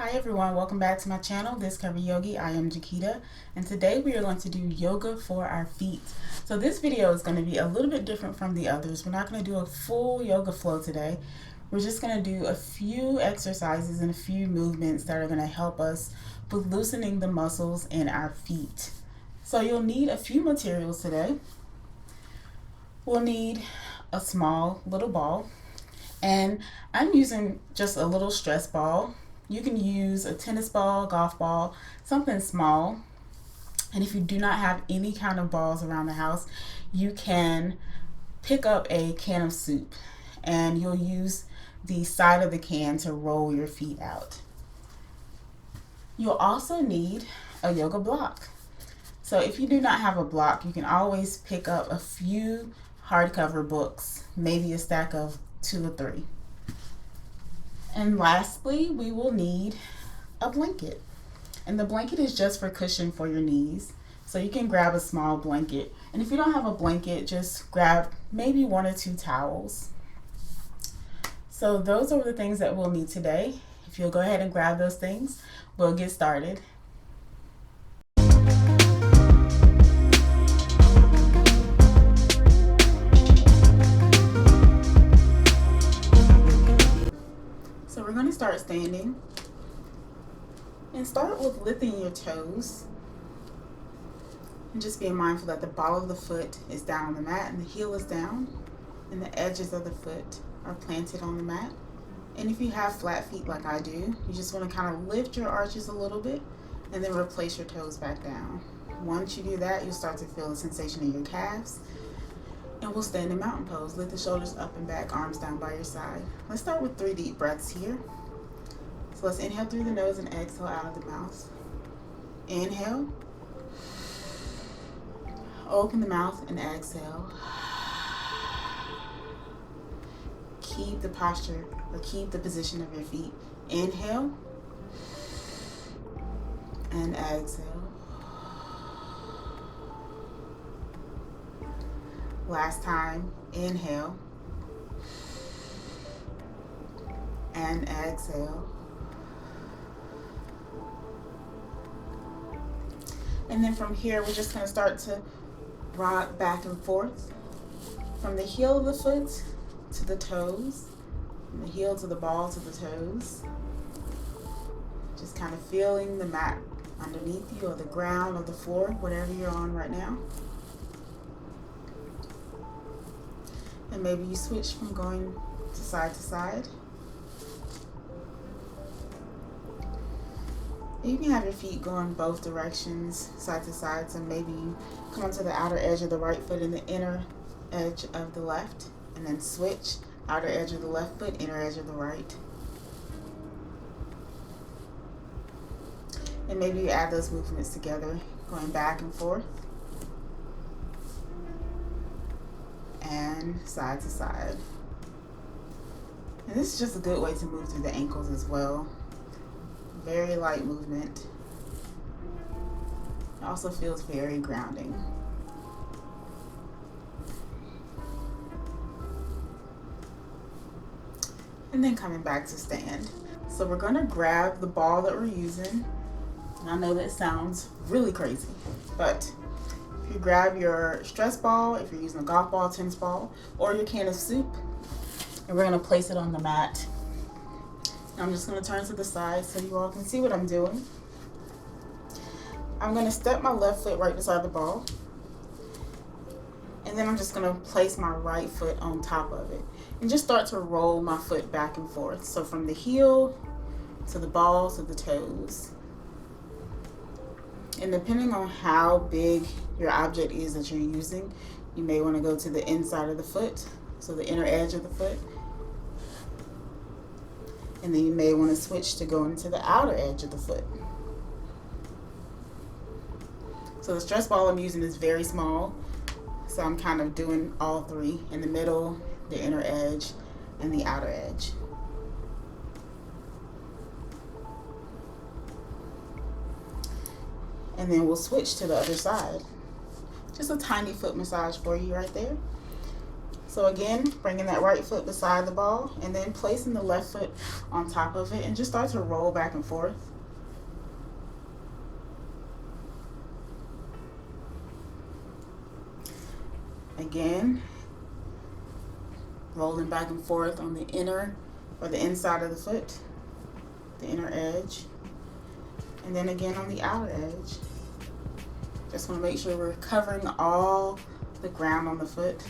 Hi everyone, welcome back to my channel, This Curvi Yogi. I am Jakita, and today we are going to do yoga for our feet. So this video is going to be a little bit different from the others. We're not going to do a full yoga flow today. We're just going to do a few exercises and a few movements that are going to help us with loosening the muscles in our feet. So you'll need a few materials today. We'll need a small little ball, and I'm using just a little stress ball. You can use a tennis ball, golf ball, something small. And if you do not have any kind of balls around the house, you can pick up a can of soup and you'll use the side of the can to roll your feet out. You'll also need a yoga block. So if you do not have a block, you can always pick up a few hardcover books, maybe a stack of 2 or 3. And lastly, we will need a blanket. And the blanket is just for cushion for your knees. So you can grab a small blanket. And if you don't have a blanket, just grab maybe 1 or 2 towels. So those are the things that we'll need today. If you'll go ahead and grab those things, we'll get started. So we're going to start standing. And start with lifting your toes. And just being mindful that the ball of the foot is down on the mat and the heel is down. And the edges of the foot are planted on the mat. And if you have flat feet like I do, you just want to kind of lift your arches a little bit and then replace your toes back down. Once you do that, you'll start to feel the sensation in your calves. And we'll stand in mountain pose. Lift the shoulders up and back, arms down by your side. Let's start with 3 deep breaths here. So let's inhale through the nose and exhale out of the mouth. Inhale. Open the mouth and exhale. Keep the posture or keep the position of your feet. Inhale and exhale. Last time, inhale and exhale. And then from here, we're just going to start to rock back and forth from the heel of the foot to the toes, from the heel to the ball to the toes. Just kind of feeling the mat underneath you or the ground or the floor, whatever you're on right now. And maybe you switch from going to side. You can have your feet going both directions, side to side. So maybe you come onto the outer edge of the right foot and the inner edge of the left, and then switch, outer edge of the left foot, inner edge of the right. And maybe you add those movements together, going back and forth, and side to side. And this is just a good way to move through the ankles as well. Very light movement. It also feels very grounding. And then coming back to stand. So we're going to grab the ball that we're using. And I know that sounds really crazy, but if you grab your stress ball, if you're using a golf ball, tennis ball, or your can of soup, and we're going to place it on the mat. I'm just going to turn to the side so you all can see what I'm doing. I'm going to step my left foot right beside the ball. And then I'm just going to place my right foot on top of it. And just start to roll my foot back and forth. So from the heel to the ball to the toes. And depending on how big your object is that you're using, you may want to go to the inside of the foot, so the inner edge of the foot. And then you may want to switch to going to the outer edge of the foot. So the stress ball I'm using is very small. So I'm kind of doing all 3, in the middle, the inner edge, and the outer edge. And then we'll switch to the other side. Just a tiny foot massage for you right there. So again, bringing that right foot beside the ball and then placing the left foot on top of it and just start to roll back and forth. Again, rolling back and forth on the inner or the inside of the foot, the inner edge, and then again on the outer edge. Just want to make sure we're covering all the ground on the foot.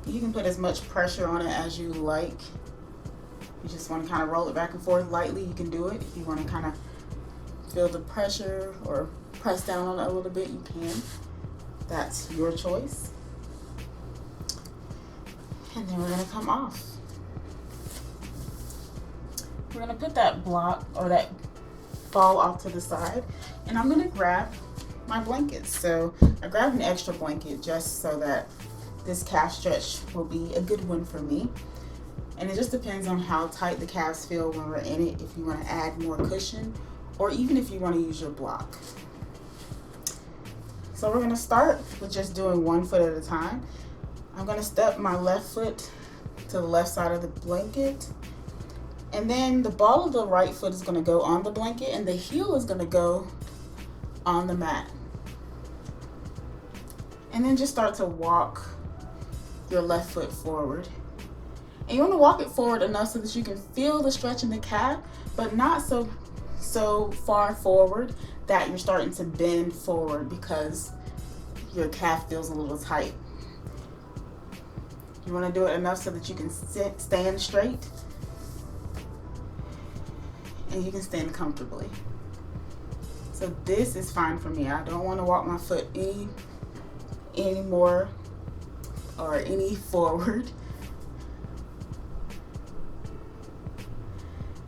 You can put as much pressure on it as you like. You just want to kind of roll it back and forth lightly. You can do it. If you want to kind of feel the pressure or press down on it a little bit, you can. That's your choice. And then we're going to come off. We're going to put that block or that ball off to the side, and I'm going to grab my blankets. So I grabbed an extra blanket just so that this calf stretch will be a good one for me. And it just depends on how tight the calves feel when we're in it, if you want to add more cushion or even if you want to use your block. So we're going to start with just doing one foot at a time. I'm going to step my left foot to the left side of the blanket, and then the ball of the right foot is going to go on the blanket and the heel is going to go on the mat. And then just start to walk your left foot forward. And you want to walk it forward enough so that you can feel the stretch in the calf, but not so far forward that you're starting to bend forward because your calf feels a little tight. You want to do it enough so that you can stand straight and you can stand comfortably. So this is fine for me. I don't want to walk my foot any more or any forward.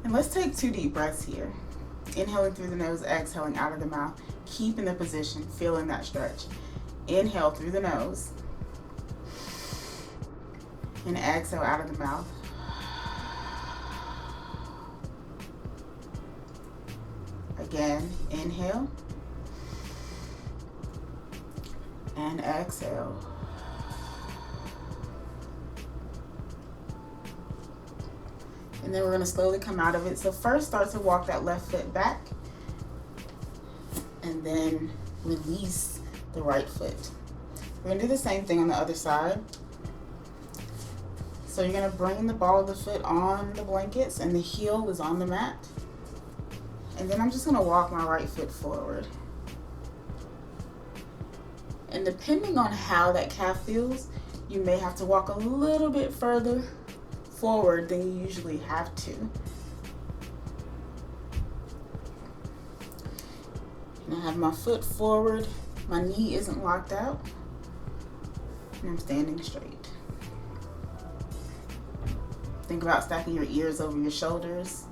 And let's take 2 deep breaths here. Inhaling through the nose, exhaling out of the mouth. Keeping the position, feeling that stretch. Inhale through the nose and exhale out of the mouth. Again, inhale and exhale. And then we're going to slowly come out of it. So first start to walk that left foot back and then release the right foot. We're going to do the same thing on the other side. So you're going to bring the ball of the foot on the blankets and the heel is on the mat. And then I'm just going to walk my right foot forward. And depending on how that calf feels, you may have to walk a little bit further forward than you usually have to. And I have my foot forward, my knee isn't locked out, and I'm standing straight. Think about stacking your ears over your shoulders.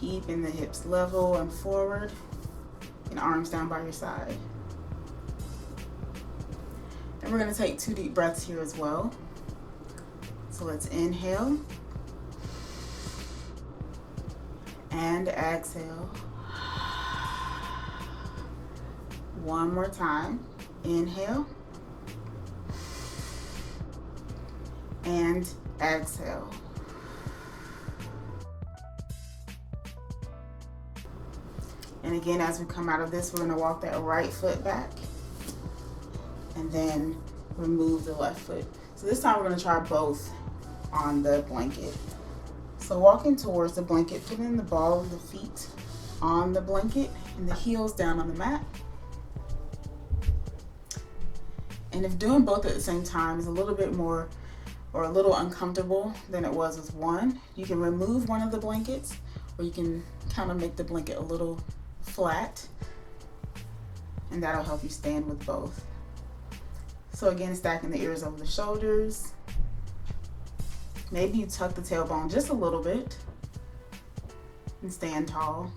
Keeping the hips level and forward, and arms down by your side. And we're going to take 2 deep breaths here as well. So let's inhale and exhale. One more time. Inhale and exhale. And again, as we come out of this, we're going to walk that right foot back and then remove the left foot. So this time we're going to try both on the blanket. So walking towards the blanket, putting the ball of the feet on the blanket and the heels down on the mat. And if doing both at the same time is a little bit more or a little uncomfortable than it was with one, you can remove one of the blankets, or you can kind of make the blanket a little flat, and that'll help you stand with both. So again, stacking the ears over the shoulders. Maybe you tuck the tailbone just a little bit and stand tall.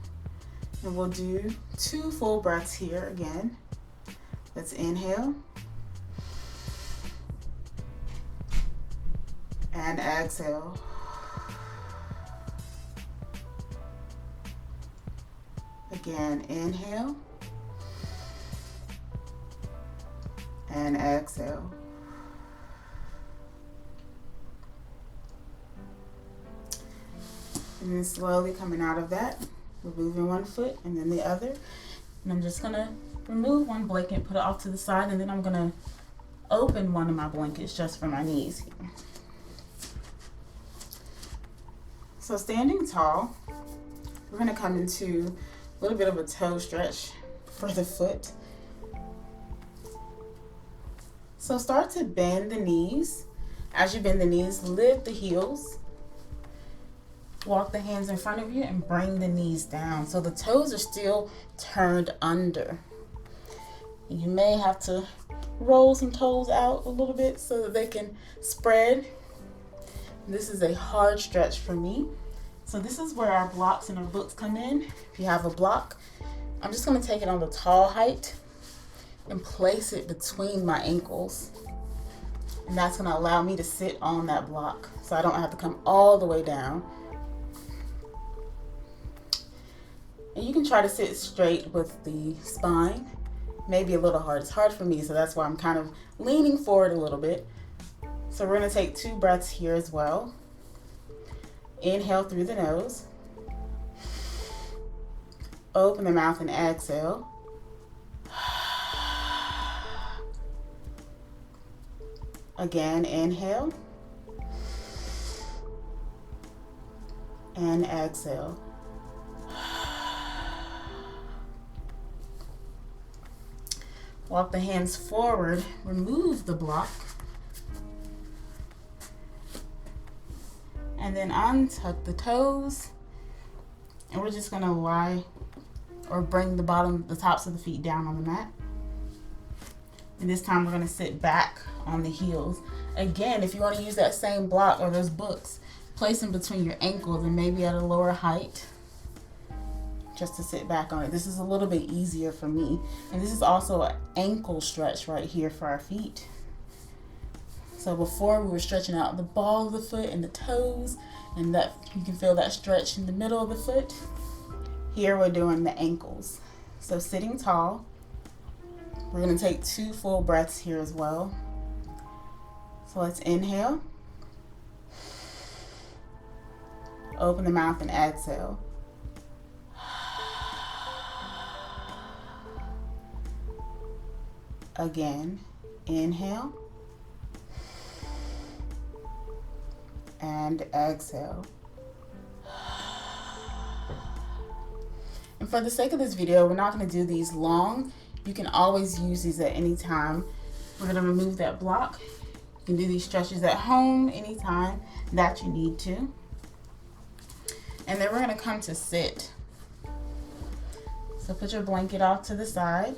And we'll do 2 full breaths here again. Let's inhale and exhale. Again, inhale and exhale. And then slowly coming out of that, removing one foot and then the other. And I'm just gonna remove one blanket, put it off to the side, and then I'm gonna open one of my blankets just for my knees here. So standing tall, we're gonna come into a little bit of a toe stretch for the foot. So start to bend the knees. As you bend the knees, lift the heels. Walk the hands in front of you and bring the knees down. So the toes are still turned under. You may have to roll some toes out a little bit so that they can spread. This is a hard stretch for me. So this is where our blocks and our books come in. If you have a block, I'm just going to take it on the tall height and place it between my ankles. And that's going to allow me to sit on that block so I don't have to come all the way down. And you can try to sit straight with the spine. Maybe a little hard. It's hard for me, so that's why I'm kind of leaning forward a little bit. So we're going to take 2 breaths here as well. Inhale through the nose. Open the mouth and exhale. Again, inhale. And exhale. Walk the hands forward, remove the block, and then untuck the toes, and we're just gonna lie or bring the tops of the feet down on the mat. And this time we're gonna sit back on the heels. Again, if you wanna use that same block or those books, place them between your ankles and maybe at a lower height, just to sit back on it. This is a little bit easier for me. And this is also an ankle stretch right here for our feet. So before we were stretching out the ball of the foot and the toes, and that you can feel that stretch in the middle of the foot. Here we're doing the ankles. So sitting tall, we're gonna take 2 full breaths here as well. So let's inhale. Open the mouth and exhale. Again, inhale and exhale. And for the sake of this video, we're not going to do these long. You can always use these at any time. We're going to remove that block. You can do these stretches at home anytime that you need to. And then we're going to come to sit. So put your blanket off to the side.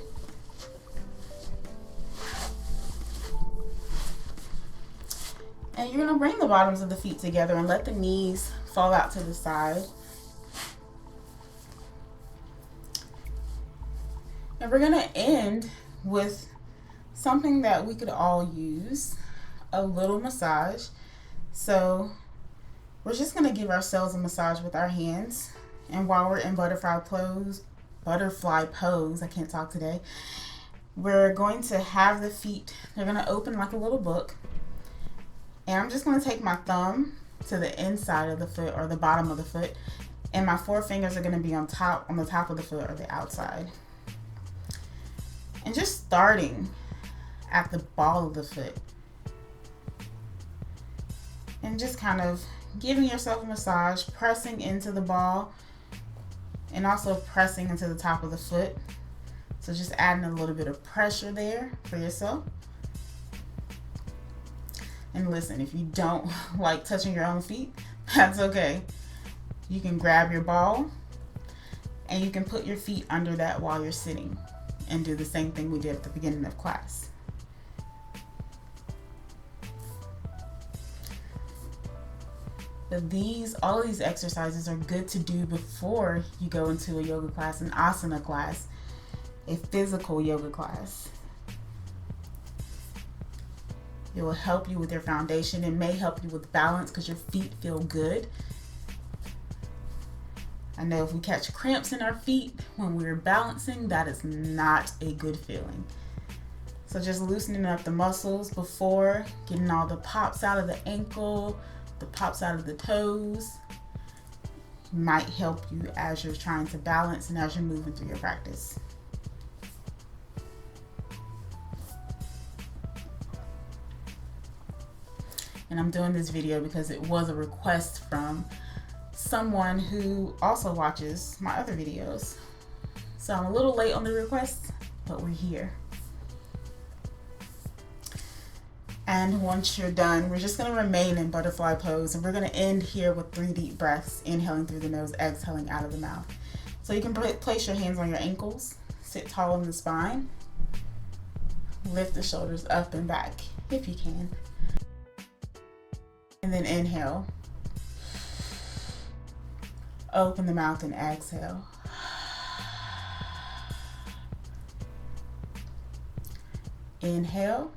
And you're going to bring the bottoms of the feet together and let the knees fall out to the side. And we're going to end with something that we could all use, a little massage. So we're just going to give ourselves a massage with our hands. And while we're in butterfly pose, I can't talk today, we're going to have the feet, they're going to open like a little book. And I'm just going to take my thumb to the inside of the foot or the bottom of the foot, and my 4 fingers are going to be on the top of the foot or the outside. And just starting at the ball of the foot. And just kind of giving yourself a massage, pressing into the ball and also pressing into the top of the foot. So just adding a little bit of pressure there for yourself. And listen, if you don't like touching your own feet, that's okay. You can grab your ball and you can put your feet under that while you're sitting and do the same thing we did at the beginning of class. But all of these exercises are good to do before you go into a yoga class, an asana class, a physical yoga class. It will help you with your foundation. It may help you with balance because your feet feel good. I know if we catch cramps in our feet when we're balancing, that is not a good feeling. So just loosening up the muscles before, getting all the pops out of the ankle, the pops out of the toes, might help you as you're trying to balance and as you're moving through your practice. And I'm doing this video because it was a request from someone who also watches my other videos. So I'm a little late on the request, but we're here. And once you're done, we're just going to remain in butterfly pose, and we're going to end here with 3 deep breaths, inhaling through the nose, exhaling out of the mouth. So you can place your hands on your ankles, sit tall in the spine, lift the shoulders up and back if you can. And then inhale. Open the mouth and exhale. Inhale.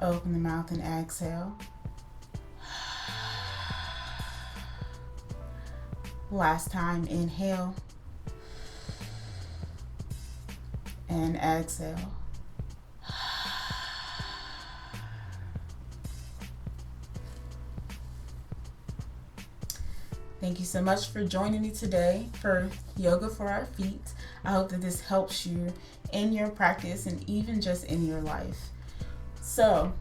Open the mouth and exhale. Last time, inhale. And exhale. Thank you so much for joining me today for Yoga for Our Feet. I hope that this helps you in your practice and even just in your life. So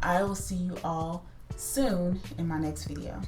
I will see you all soon in my next video.